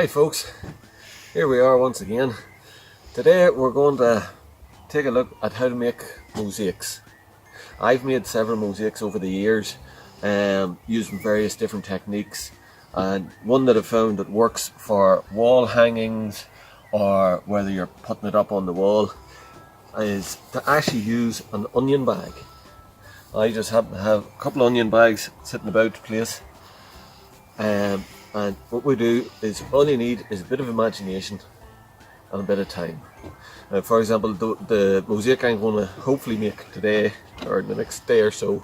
Hi folks, here we are once again. Today we're going to take a look at how to make mosaics. I've made several mosaics over the years using various different techniques, and one that I've found that works for wall hangings or whether you're putting it up on the wall is to actually use an onion bag. I just happen to have a couple of onion bags sitting about the place. And what we do is all you need is a bit of imagination and a bit of time. For example, the mosaic I'm going to hopefully make today or the next day or so,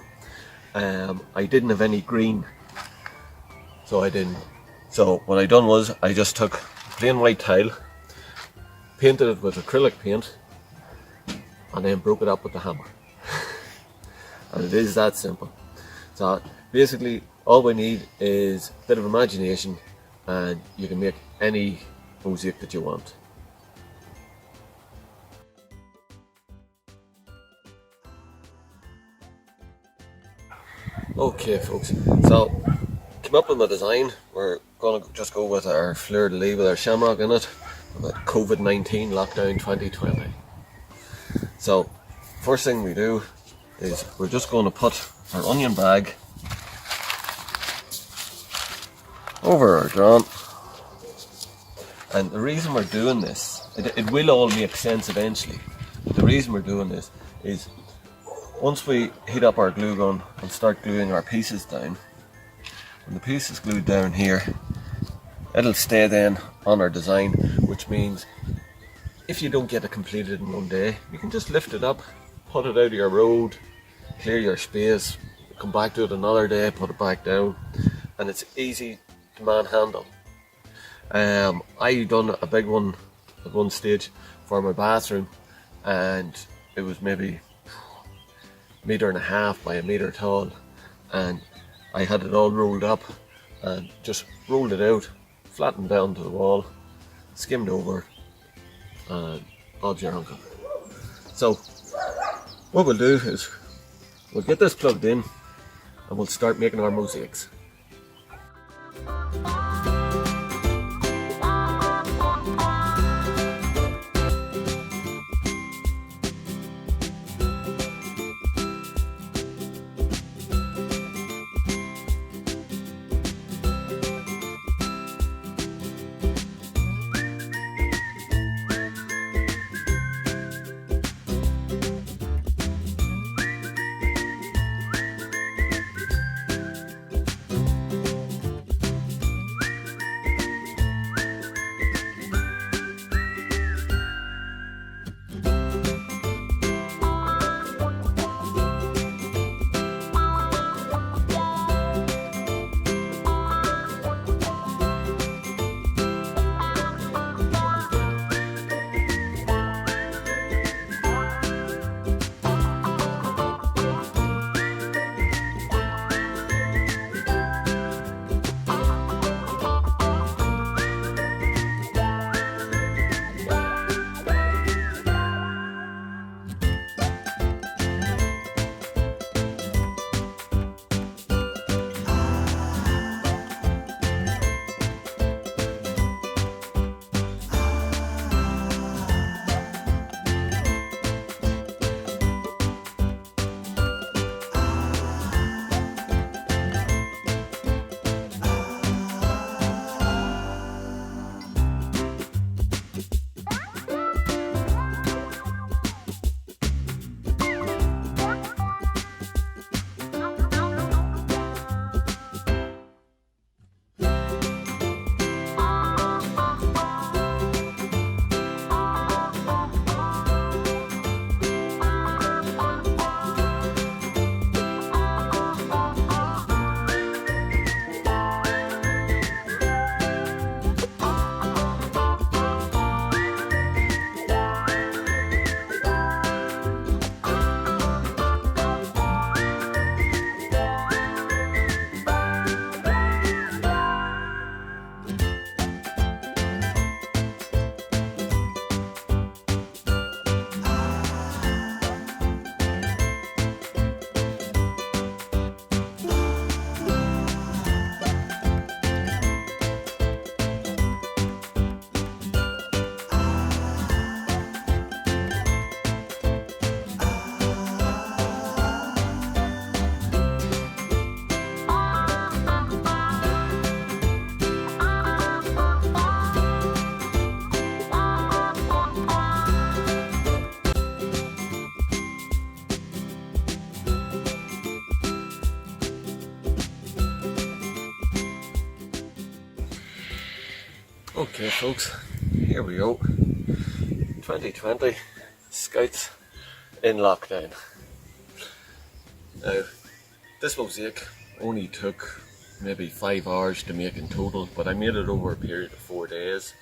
I didn't have any green, so I didn't. So what I done was I just took plain white tile, painted it with acrylic paint, and then broke it up with the hammer. And it is that simple. So basically all we need is a bit of imagination and you can make any mosaic that you want. Okay folks, so came up with my design. We're going to just go with our fleur-de-lis with our shamrock in it, with COVID-19 lockdown 2020. So first thing we do is we're just going to put our onion bag over our drum, and the reason we're doing this, it will all make sense eventually, but the reason we're doing this is once we heat up our glue gun and start gluing our pieces down, when the piece is glued down here, it'll stay then on our design, which means if you don't get it completed in one day, you can just lift it up, put it out of your road, clear your space, come back to it another day, put it back down, and it's easy to manhandle. I done a big one at one stage for my bathroom, and it was maybe 1.5 meters by 1 meter tall, and I had it all rolled up and just rolled it out, flattened down to the wall, skimmed over, and odds your uncle. So what we'll do is we'll get this plugged in and we'll start making our mosaics. Okay folks, here we go. 2020 Scouts in lockdown. Now, this mosaic only took maybe 5 hours to make in total, but I made it over a period of 4 days.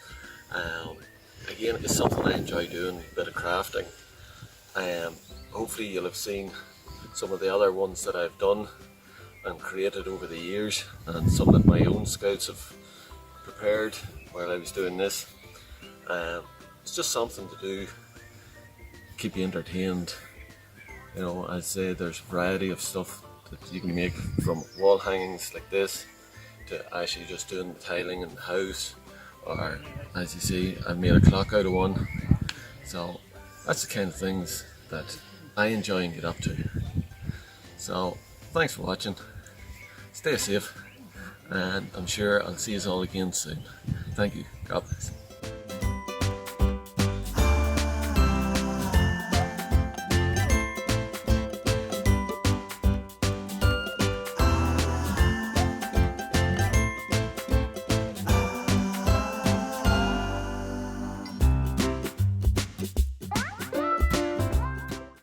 Again, it's something I enjoy doing, a bit of crafting. Hopefully you'll have seen some of the other ones that I've done and created over the years, and some that my own scouts have prepared while I was doing this. It's just something to do, keep you entertained. You know, I'd say there's a variety of stuff that you can make, from wall hangings like this to actually just doing the tiling in the house, or as you see, I made a clock out of one. So that's the kind of things that I enjoy and get up to. So thanks for watching, stay safe, and I'm sure I'll see you all again soon. Thank you, God bless.